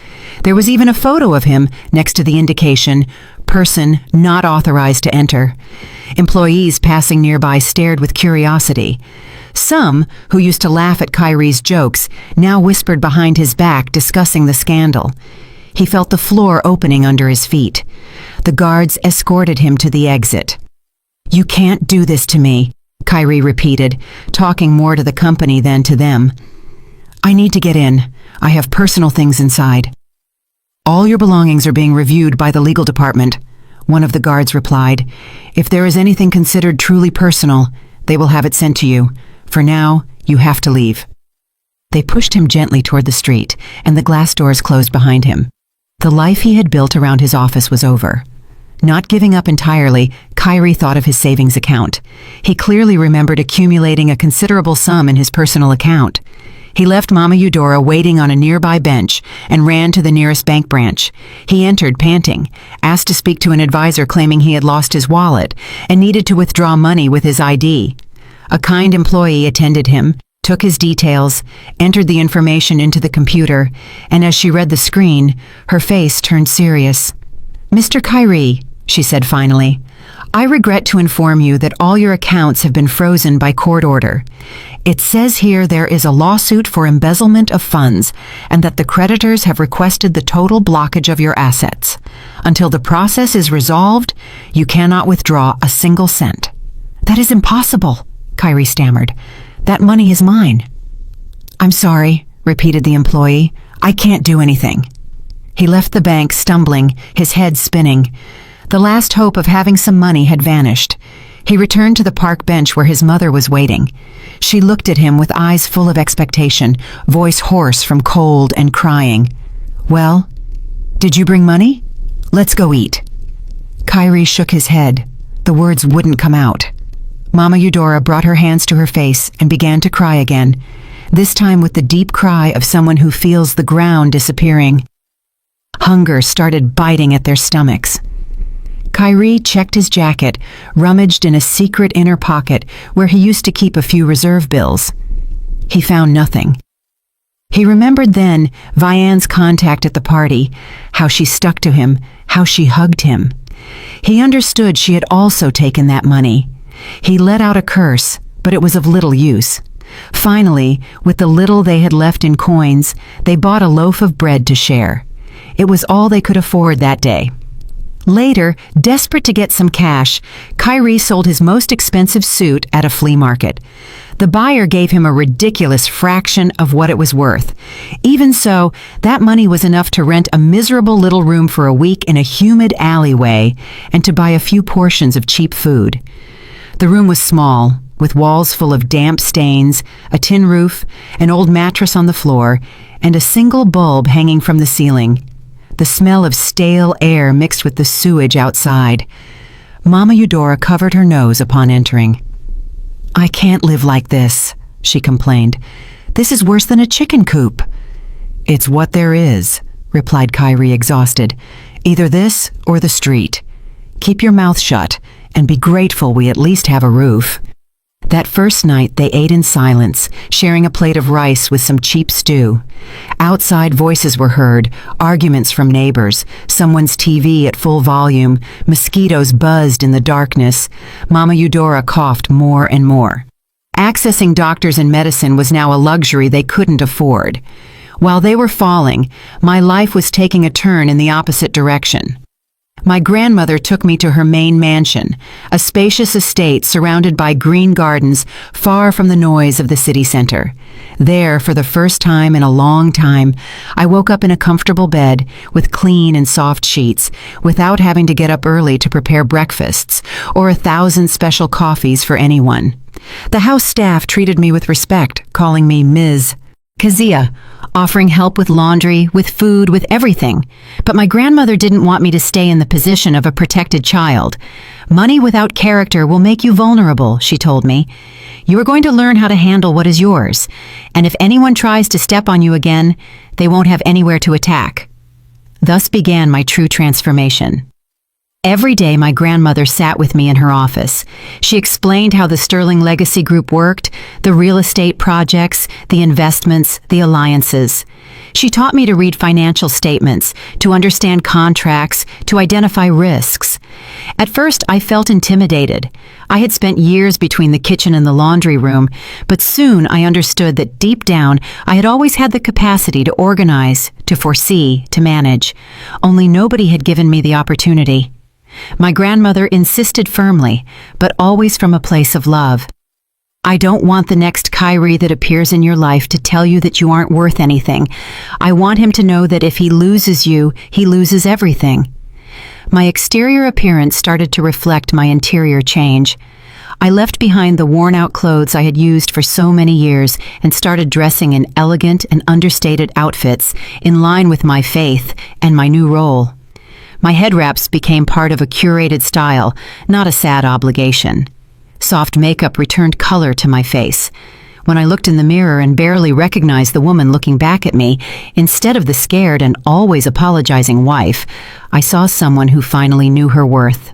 There was even a photo of him next to the indication, "Person not authorized to enter." Employees passing nearby stared with curiosity. Some, who used to laugh at Kyrie's jokes, now whispered behind his back discussing the scandal. He felt the floor opening under his feet. The guards escorted him to the exit. "You can't do this to me," Kyrie repeated, talking more to the company than to them. "I need to get in. I have personal things inside." "All your belongings are being reviewed by the legal department," one of the guards replied. "If there is anything considered truly personal, they will have it sent to you. For now, you have to leave." They pushed him gently toward the street, and the glass doors closed behind him. The life he had built around his office was over. Not giving up entirely, Kyrie thought of his savings account. He clearly remembered accumulating a considerable sum in his personal account. He left Mama Eudora waiting on a nearby bench and ran to the nearest bank branch. He entered panting, asked to speak to an advisor claiming he had lost his wallet and needed to withdraw money with his ID. A kind employee attended him, took his details, entered the information into the computer, and as she read the screen, her face turned serious. "Mr. Kyrie," she said finally, "I regret to inform you that all your accounts have been frozen by court order. It says here there is a lawsuit for embezzlement of funds and that the creditors have requested the total blockage of your assets. Until the process is resolved, you cannot withdraw a single cent." "That is impossible," Kyrie stammered. "That money is mine." "I'm sorry," repeated the employee. "I can't do anything." He left the bank stumbling, his head spinning. The last hope of having some money had vanished. He returned to the park bench where his mother was waiting. She looked at him with eyes full of expectation, voice hoarse from cold and crying. "Well, did you bring money? Let's go eat." Kyrie shook his head. The words wouldn't come out. Mama Eudora brought her hands to her face and began to cry again, this time with the deep cry of someone who feels the ground disappearing. Hunger started biting at their stomachs. Kyrie checked his jacket, rummaged in a secret inner pocket where he used to keep a few reserve bills. He found nothing. He remembered then Vianne's contact at the party, how she stuck to him, how she hugged him. He understood she had also taken that money. He let out a curse, but it was of little use. Finally, with the little they had left in coins, they bought a loaf of bread to share. It was all they could afford that day. Later, desperate to get some cash, Kyrie sold his most expensive suit at a flea market. The buyer gave him a ridiculous fraction of what it was worth. Even so, that money was enough to rent a miserable little room for a week in a humid alleyway and to buy a few portions of cheap food. The room was small, with walls full of damp stains, a tin roof, an old mattress on the floor, and a single bulb hanging from the ceiling. The smell of stale air mixed with the sewage outside. Mama Eudora covered her nose upon entering. "I can't live like this," she complained. "This is worse than a chicken coop." "It's what there is," replied Kyrie, exhausted. "Either this or the street. Keep your mouth shut and be grateful we at least have a roof." That first night they ate in silence, sharing a plate of rice with some cheap stew. Outside voices were heard, arguments from neighbors, someone's TV at full volume, mosquitoes buzzed in the darkness. Mama Eudora coughed more and more. Accessing doctors and medicine was now a luxury they couldn't afford. While they were falling, my life was taking a turn in the opposite direction. My grandmother took me to her main mansion, a spacious estate surrounded by green gardens far from the noise of the city center. There, for the first time in a long time, I woke up in a comfortable bed with clean and soft sheets, without having to get up early to prepare breakfasts or 1,000 special coffees for anyone. The house staff treated me with respect, calling me Ms. Kazia, offering help with laundry, with food, with everything. But my grandmother didn't want me to stay in the position of a protected child. "Money without character will make you vulnerable," she told me. "You are going to learn how to handle what is yours, and if anyone tries to step on you again, they won't have anywhere to attack." Thus began my true transformation. Every day my grandmother sat with me in her office. She explained how the Sterling Legacy Group worked, the real estate projects, the investments, the alliances. She taught me to read financial statements, to understand contracts, to identify risks. At first, I felt intimidated. I had spent years between the kitchen and the laundry room, but soon I understood that deep down, I had always had the capacity to organize, to foresee, to manage. Only nobody had given me the opportunity. My grandmother insisted firmly, but always from a place of love. "I don't want the next Kyrie that appears in your life to tell you that you aren't worth anything. I want him to know that if he loses you, he loses everything." My exterior appearance started to reflect my interior change. I left behind the worn-out clothes I had used for so many years and started dressing in elegant and understated outfits in line with my faith and my new role. My head wraps became part of a curated style, not a sad obligation. Soft makeup returned color to my face. When I looked in the mirror and barely recognized the woman looking back at me, instead of the scared and always apologizing wife, I saw someone who finally knew her worth.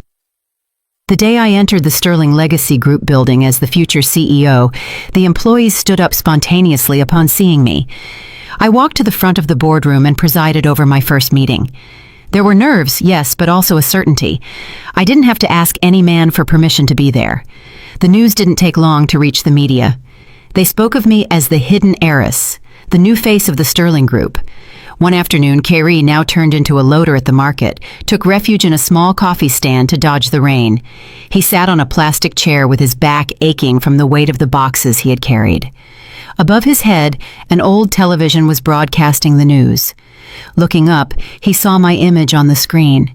The day I entered the Sterling Legacy Group building as the future CEO, the employees stood up spontaneously upon seeing me. I walked to the front of the boardroom and presided over my first meeting. There were nerves, yes, but also a certainty. I didn't have to ask any man for permission to be there. The news didn't take long to reach the media. They spoke of me as the hidden heiress, the new face of the Sterling Group. One afternoon, Kyrie, now turned into a loader at the market, took refuge in a small coffee stand to dodge the rain. He sat on a plastic chair with his back aching from the weight of the boxes he had carried. Above his head, an old television was broadcasting the news. Looking up, he saw my image on the screen.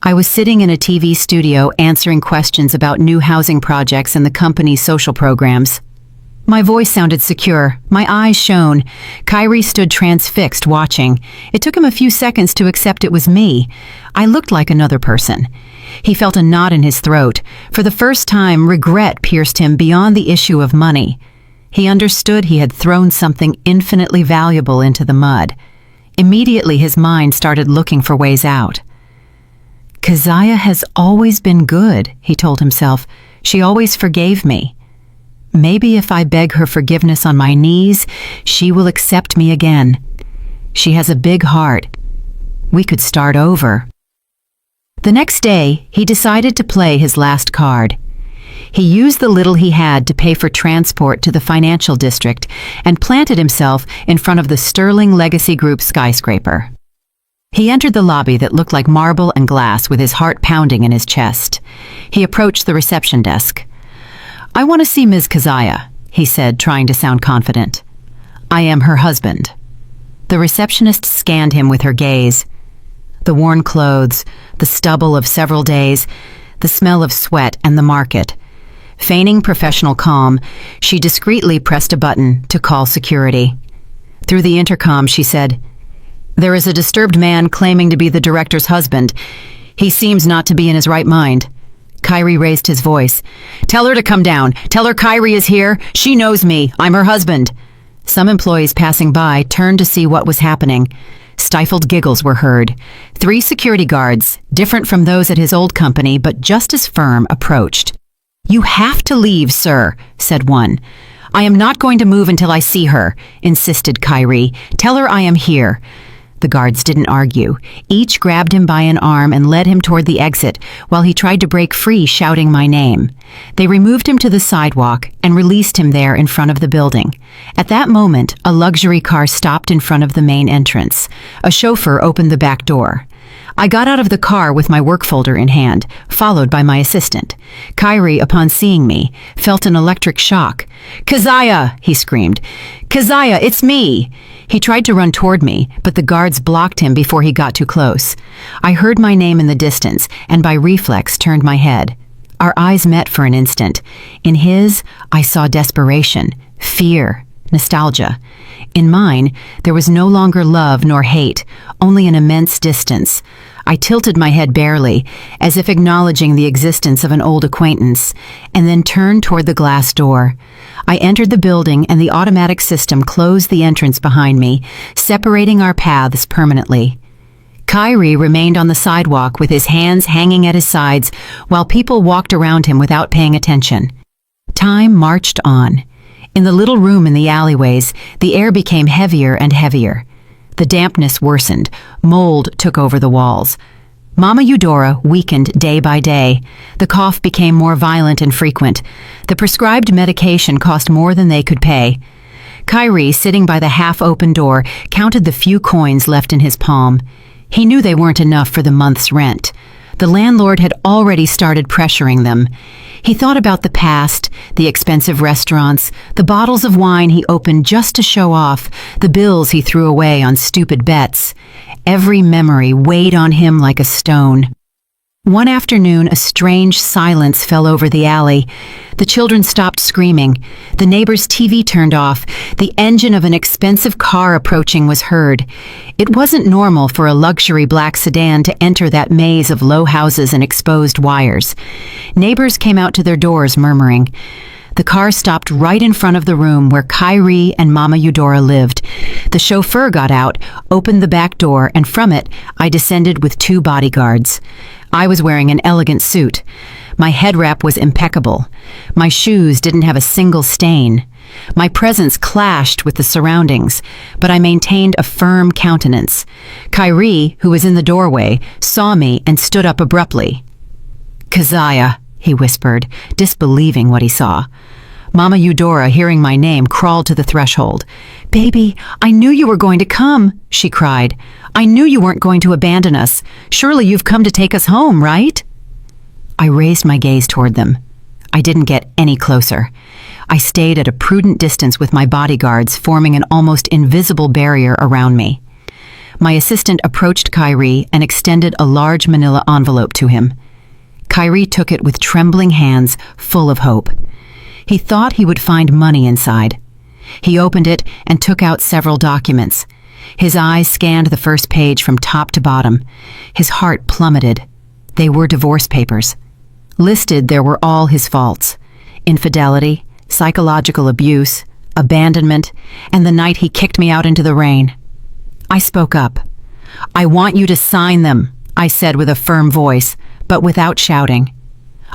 I was sitting in a TV studio answering questions about new housing projects and the company's social programs. My voice sounded secure. My eyes shone. Kyrie stood transfixed, watching. It took him a few seconds to accept it was me. I looked like another person. He felt a knot in his throat. For the first time, regret pierced him beyond the issue of money. He understood he had thrown something infinitely valuable into the mud. Immediately, his mind started looking for ways out. Keziah has always been good, he told himself. She always forgave me. Maybe if I beg her forgiveness on my knees, she will accept me again. She has a big heart. We could start over. The next day, he decided to play his last card. He used the little he had to pay for transport to the financial district and planted himself in front of the Sterling Legacy Group skyscraper. He entered the lobby that looked like marble and glass with his heart pounding in his chest. He approached the reception desk. "I want to see Ms. Keziah," he said, trying to sound confident. "I am her husband." The receptionist scanned him with her gaze. The worn clothes, the stubble of several days, the smell of sweat and the market. Feigning professional calm, she discreetly pressed a button to call security. Through the intercom, she said, "There is a disturbed man claiming to be the director's husband. He seems not to be in his right mind." Kyrie raised his voice. "Tell her to come down. Tell her Kyrie is here. She knows me. I'm her husband." Some employees passing by turned to see what was happening. Stifled giggles were heard. 3 security guards, different from those at his old company but just as firm, approached. "You have to leave, sir," said one. "I am not going to move until I see her," insisted Kyrie. "Tell her I am here." The guards didn't argue. Each grabbed him by an arm and led him toward the exit while he tried to break free, shouting my name. They removed him to the sidewalk and released him there in front of the building. At that moment, a luxury car stopped in front of the main entrance. A chauffeur opened the back door. I got out of the car with my work folder in hand, followed by my assistant. Kyrie, upon seeing me, felt an electric shock. "Keziah!" he screamed. "Keziah, it's me!" He tried to run toward me, but the guards blocked him before he got too close. I heard my name in the distance, and by reflex turned my head. Our eyes met for an instant. In his, I saw desperation, fear, nostalgia. In mine, there was no longer love nor hate, only an immense distance. I tilted my head barely, as if acknowledging the existence of an old acquaintance, and then turned toward the glass door. I entered the building and the automatic system closed the entrance behind me, separating our paths permanently. Kyrie remained on the sidewalk with his hands hanging at his sides while people walked around him without paying attention. Time marched on. In the little room in the alleyways, the air became heavier and heavier. The dampness worsened. Mold took over the walls. Mama Eudora weakened day by day. The cough became more violent and frequent. The prescribed medication cost more than they could pay. Kyrie, sitting by the half-open door, counted the few coins left in his palm. He knew they weren't enough for the month's rent. The landlord had already started pressuring them. He thought about the past, the expensive restaurants, the bottles of wine he opened just to show off, the bills he threw away on stupid bets. Every memory weighed on him like a stone. One afternoon, a strange silence fell over the alley. The children stopped screaming. The neighbor's TV turned off. The engine of an expensive car approaching was heard. It wasn't normal for a luxury black sedan to enter that maze of low houses and exposed wires. Neighbors came out to their doors murmuring. The car stopped right in front of the room where Kyrie and Mama Eudora lived. The chauffeur got out, opened the back door, and from it, I descended with 2 bodyguards. I was wearing an elegant suit. My head wrap was impeccable. My shoes didn't have a single stain. My presence clashed with the surroundings, but I maintained a firm countenance. Kyrie, who was in the doorway, saw me and stood up abruptly. "Keziah," he whispered, disbelieving what he saw. Mama Eudora, hearing my name, crawled to the threshold. "Baby, I knew you were going to come," she cried. "I knew you weren't going to abandon us. Surely you've come to take us home, right?" I raised my gaze toward them. I didn't get any closer. I stayed at a prudent distance with my bodyguards, forming an almost invisible barrier around me. My assistant approached Kyrie and extended a large manila envelope to him. Kyrie took it with trembling hands, full of hope. He thought he would find money inside. He opened it and took out several documents. His eyes scanned the first page from top to bottom. His heart plummeted. They were divorce papers. Listed, there were all his faults: infidelity, psychological abuse, abandonment, and the night he kicked me out into the rain. I spoke up. "I want you to sign them," I said with a firm voice, but without shouting.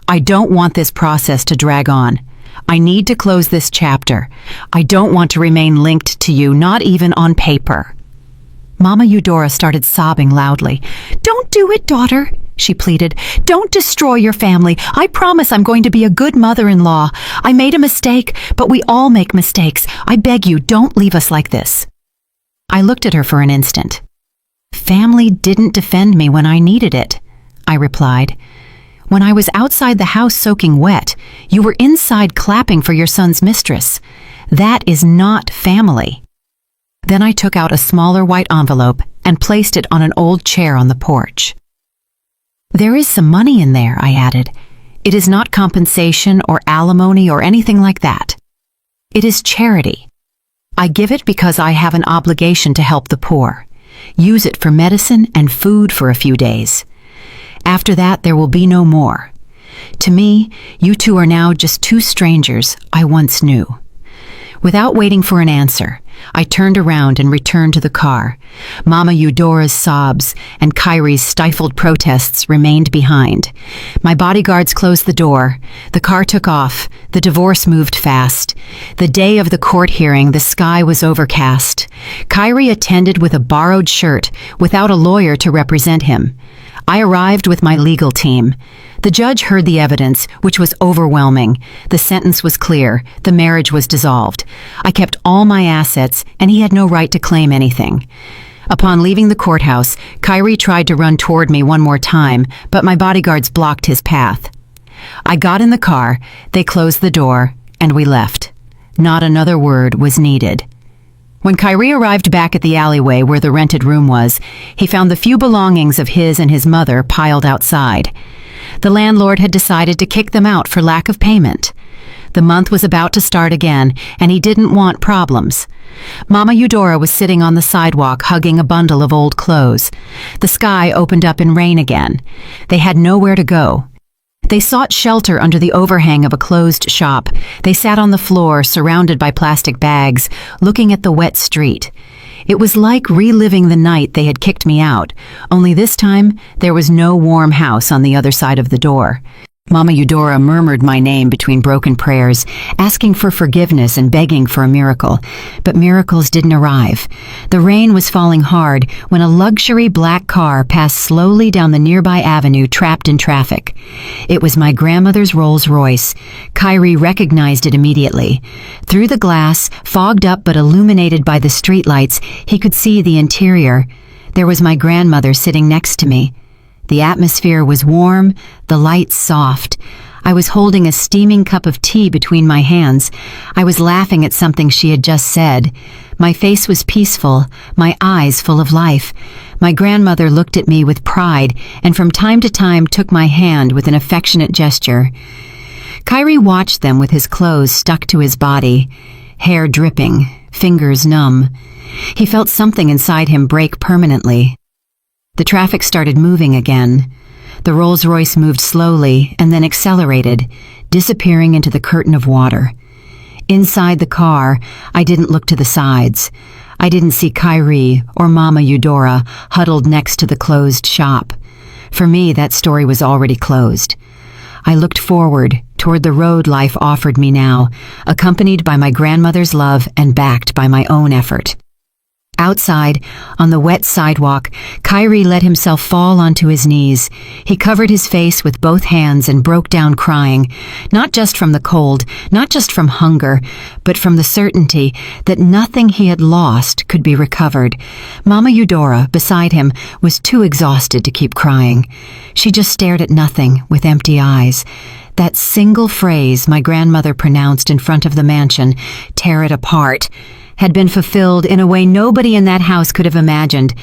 "I don't want this process to drag on. I need to close this chapter. I don't want to remain linked to you, not even on paper." Mama Eudora started sobbing loudly. "Don't do it, daughter," she pleaded. "Don't destroy your family. I promise I'm going to be a good mother-in-law. I made a mistake, but we all make mistakes. I beg you, don't leave us like this." I looked at her for an instant. "Family didn't defend me when I needed it," I replied. "When I was outside the house soaking wet, you were inside clapping for your son's mistress. That is not family." Then I took out a smaller white envelope and placed it on an old chair on the porch. "There is some money in there," I added. "It is not compensation or alimony or anything like that. It is charity. I give it because I have an obligation to help the poor. Use it for medicine and food for a few days. After that, there will be no more. To me, you two are now just two strangers I once knew." Without waiting for an answer, I turned around and returned to the car. Mama Eudora's sobs and Kyrie's stifled protests remained behind. My bodyguards closed the door. The car took off. The divorce moved fast. The day of the court hearing, the sky was overcast. Kyrie attended with a borrowed shirt, without a lawyer to represent him. I arrived with my legal team. The judge heard the evidence, which was overwhelming. The sentence was clear. The marriage was dissolved. I kept all my assets, and he had no right to claim anything. Upon leaving the courthouse, Kyrie tried to run toward me one more time, but my bodyguards blocked his path. I got in the car, they closed the door, and we left. Not another word was needed. When Kyrie arrived back at the alleyway where the rented room was, he found the few belongings of his and his mother piled outside. The landlord had decided to kick them out for lack of payment. The month was about to start again, and he didn't want problems. Mama Eudora was sitting on the sidewalk hugging a bundle of old clothes. The sky opened up in rain again. They had nowhere to go. They sought shelter under the overhang of a closed shop. They sat on the floor, surrounded by plastic bags, looking at the wet street. It was like reliving the night they had kicked me out, only this time there was no warm house on the other side of the door. Mama Eudora murmured my name between broken prayers, asking for forgiveness and begging for a miracle. But miracles didn't arrive. The rain was falling hard when a luxury black car passed slowly down the nearby avenue, trapped in traffic. It was my grandmother's Rolls-Royce. Kyrie recognized it immediately. Through the glass, fogged up but illuminated by the streetlights, he could see the interior. There was my grandmother sitting next to me. The atmosphere was warm, the lights soft. I was holding a steaming cup of tea between my hands. I was laughing at something she had just said. My face was peaceful, my eyes full of life. My grandmother looked at me with pride and from time to time took my hand with an affectionate gesture. Kyrie watched them with his clothes stuck to his body, hair dripping, fingers numb. He felt something inside him break permanently. The traffic started moving again. The Rolls-Royce moved slowly and then accelerated, disappearing into the curtain of water. Inside the car, I didn't look to the sides. I didn't see Kyrie or Mama Eudora huddled next to the closed shop. For me, that story was already closed. I looked forward, toward the road life offered me now, accompanied by my grandmother's love and backed by my own effort. Outside, on the wet sidewalk, Kyrie let himself fall onto his knees. He covered his face with both hands and broke down crying, not just from the cold, not just from hunger, but from the certainty that nothing he had lost could be recovered. Mama Eudora, beside him, was too exhausted to keep crying. She just stared at nothing with empty eyes. That single phrase my grandmother pronounced in front of the mansion, "Tear it apart," had been fulfilled in a way nobody in that house could have imagined.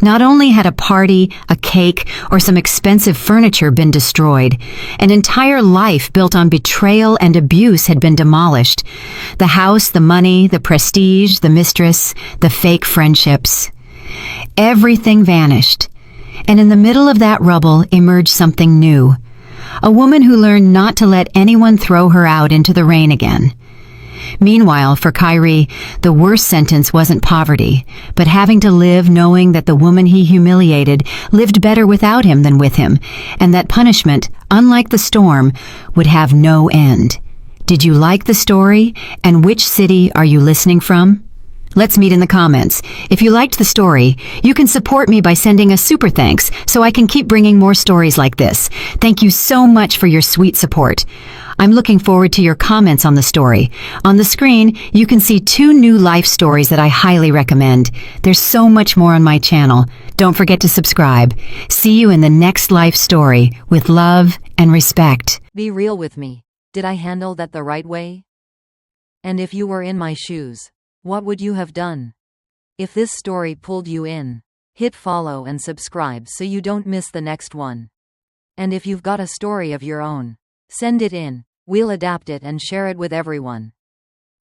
Not only had a party, a cake, or some expensive furniture been destroyed, an entire life built on betrayal and abuse had been demolished. The house, the money, the prestige, the mistress, the fake friendships. Everything vanished. And in the middle of that rubble emerged something new. A woman who learned not to let anyone throw her out into the rain again. Meanwhile, for Kyrie, the worst sentence wasn't poverty, but having to live knowing that the woman he humiliated lived better without him than with him, and that punishment, unlike the storm, would have no end. Did you like the story? And which city are you listening from? Let's meet in the comments. If you liked the story, you can support me by sending a super thanks so I can keep bringing more stories like this. Thank you so much for your sweet support. I'm looking forward to your comments on the story. On the screen, you can see 2 new life stories that I highly recommend. There's so much more on my channel. Don't forget to subscribe. See you in the next life story with love and respect. Be real with me. Did I handle that the right way? And if you were in my shoes, what would you have done? If this story pulled you in, hit follow and subscribe so you don't miss the next one. And if you've got a story of your own, send it in. We'll adapt it and share it with everyone.